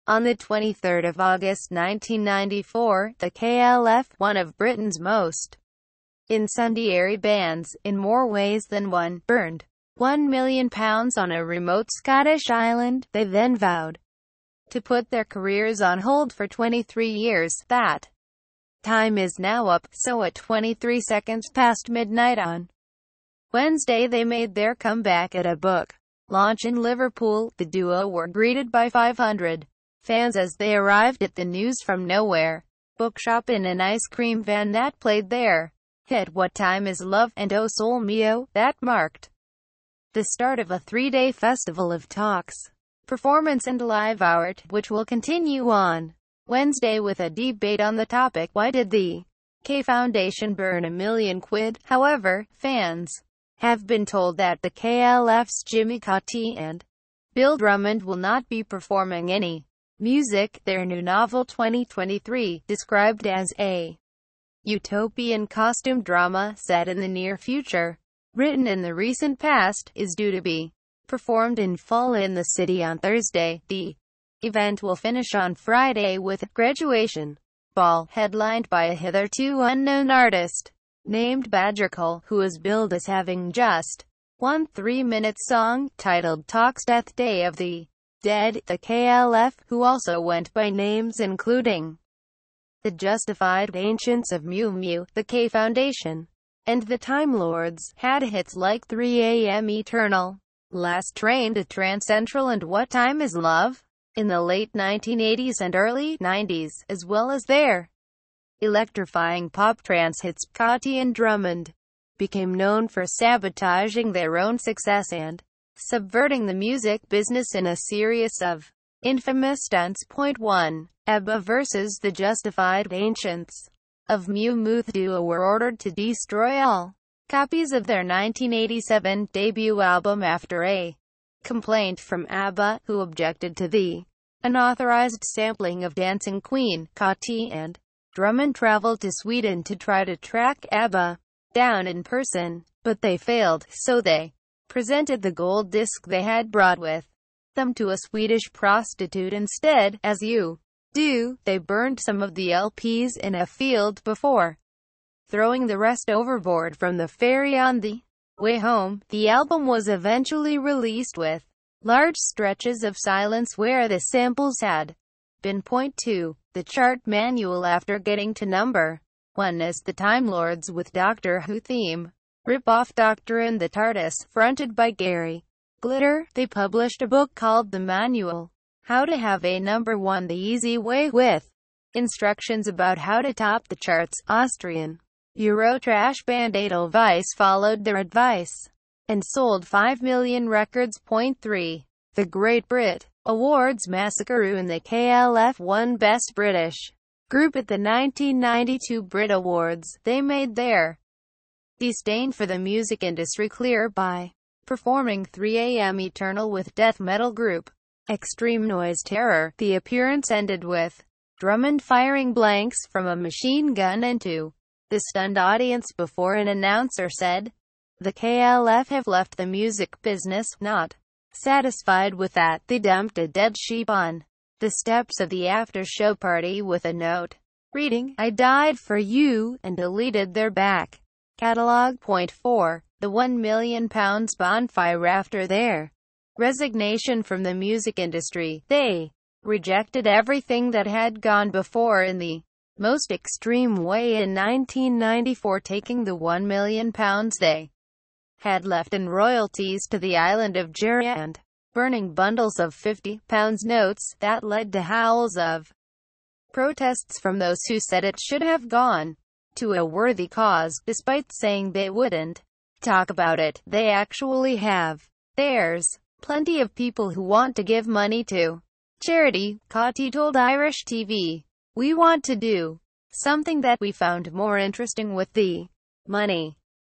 On the 23rd of August 1994, the KLF, one of Britain's most incendiary bands, in more ways than one, burned £1 million on a remote Scottish island. They then vowed to put their careers on hold for 23 years. That time is now up, so at 23 seconds past midnight on Wednesday they made their comeback at a book launch in Liverpool. The duo were greeted by 500 fans as they arrived at the News from Nowhere bookshop in an ice cream van that played their hit What Time Is Love and Oh Sol Mio. That marked the start of a 3-day festival of talks, performance and live art, which will continue on Wednesday with a debate on the topic, why did the K Foundation burn £1 million? However, fans have been told that the KLF's Jimmy Cauty and Bill Drummond will not be performing any music. Their new novel 2023, described as a utopian costume drama set in the near future, written in the recent past, is due to be performed in full in the city on Thursday. The event will finish on Friday with a graduation ball, headlined by a hitherto unknown artist named Badgercole, who is billed as having just one 3-minute song, titled Talks Death Day of the Dead. The KLF, who also went by names including the Justified Ancients of Mew Mew, the K Foundation, and the Time Lords, had hits like 3 AM Eternal, Last Train to Trans Central and What Time Is Love in the late 1980s and early 90s, as well as their electrifying pop trance hits. Cauty and Drummond became known for sabotaging their own success and subverting the music business in a series of infamous stunts. Point 1. ABBA versus the Justified Ancients of Mew Mew. The duo were ordered to destroy all copies of their 1987 debut album after a complaint from ABBA, who objected to the unauthorized sampling of Dancing Queen. Cauty and Drummond traveled to Sweden to try to track ABBA down in person, but they failed, so they presented the gold disc they had brought with them to a Swedish prostitute instead. As you do, they burned some of the LPs in a field before throwing the rest overboard from the ferry on the way home. The album was eventually released with large stretches of silence where the samples had been. Point 2. The chart manual. After getting to number 1 as the Time Lords with Doctor Who theme rip-off Doctor and the TARDIS, fronted by Gary Glitter, they published a book called The Manual: How to Have a Number 1 the Easy Way, with instructions about how to top the charts. Austrian Eurotrash band Edelweiss followed their advice and sold 5 million records. Point 3. The Great Brit Awards massacre. And the KLF won Best British Group at the 1992 Brit Awards. They made their disdain for the music industry clear by performing 3 AM Eternal with death metal group Extreme Noise Terror. The appearance ended with Drummond firing blanks from a machine gun into the stunned audience before an announcer said, "The KLF have left the music business." Not satisfied with that, they dumped a dead sheep on the steps of the after-show party with a note reading, "I died for you," and deleted their back catalog. Point 4. The £1 million bonfire. After their resignation from the music industry, they rejected everything that had gone before in the most extreme way in 1994, taking the £1 million they had left in royalties to the island of Jera and burning bundles of £50 notes. That led to howls of protests from those who said it should have gone to a worthy cause, despite saying they wouldn't talk about it. They actually have. There's plenty of people who want to give money to charity, Cauty told Irish TV. "We want to do something that we found more interesting with the money.